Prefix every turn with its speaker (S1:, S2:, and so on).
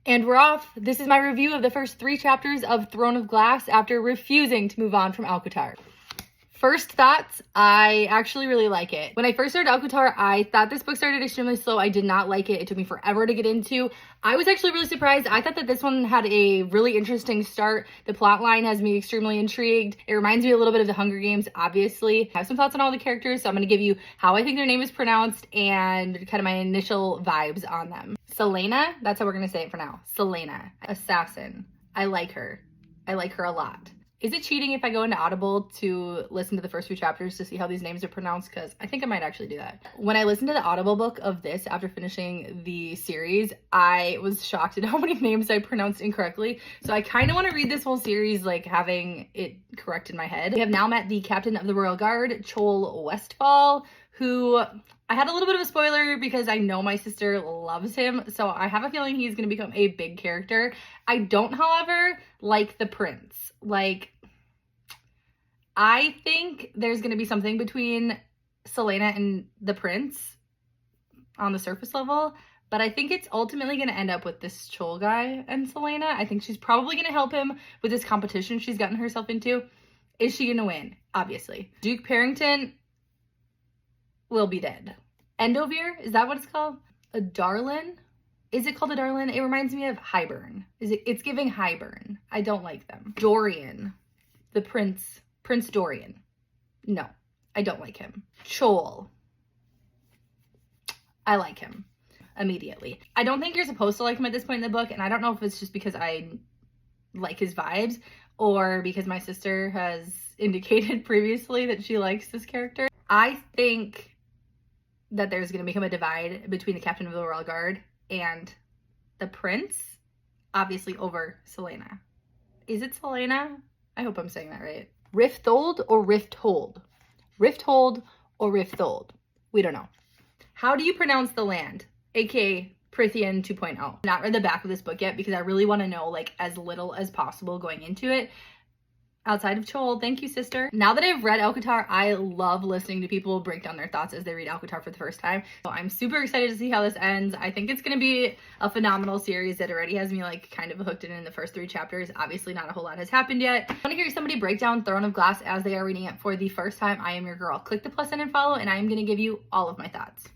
S1: And we're off. This is my review of the first 3 chapters of Throne of Glass after refusing to move on from acotar. First thoughts, I actually really like it. When I first started acotar, I thought this book started extremely slow. I did not like it. It took me forever to get into. I was actually really surprised. I thought that this one had a really interesting start. The plot line has me extremely intrigued. It reminds me a little bit of the Hunger Games, obviously. I have some thoughts on all the characters, so I'm gonna give you how I think their name is pronounced and kind of my initial vibes on them. Selena, that's how we're gonna say it for now. Selena, assassin. I like her. I like her a lot. Is it cheating if I go into Audible to listen to the first few chapters to see how these names are pronounced? Because I think I might actually do that. When I listened to the Audible book of this after finishing the series, I was shocked at how many names I pronounced incorrectly. So I kind of want to read this whole series like having it correct in my head. We have now met the captain of the Royal Guard, Chol Westfall, who I had a little bit of a spoiler because I know my sister loves him. So I have a feeling he's going to become a big character. I don't, however, like the prince. Like, I think there's going to be something between Selena and the prince on the surface level, but I think it's ultimately going to end up with this Chol guy and Selena. I think she's probably going to help him with this competition she's gotten herself into. Is she going to win? Obviously. Duke Parrington will be dead. Endovir, is that what it's called? A Darlin? Is it called a Darlin? It reminds me of Highburn. It's giving Highburn. I don't like them. Dorian, the prince, Prince Dorian. No, I don't like him. Chol. I like him immediately. I don't think you're supposed to like him at this point in the book, and I don't know if it's just because I like his vibes or because my sister has indicated previously that she likes this character. I think that there's going to become a divide between the captain of the Royal Guard and the prince, obviously over Selena. Is it Selena? I hope I'm saying that right. Rifthold or Rifthold? Rifthold or Rifthold? We don't know. How do you pronounce the land? AKA Prithian 2.0. Not read the back of this book yet because I really want to know like as little as possible going into it. Outside of Chol, thank you, sister. Now that I've read acotar, I love listening to people break down their thoughts as they read acotar for the first time. So I'm super excited to see how this ends. I think it's gonna be a phenomenal series that already has me like kind of hooked in the first 3 chapters. Obviously not a whole lot has happened yet. I wanna hear somebody break down Throne of Glass as they are reading it for the first time. I am your girl. Click the plus sign and follow, and I am gonna give you all of my thoughts.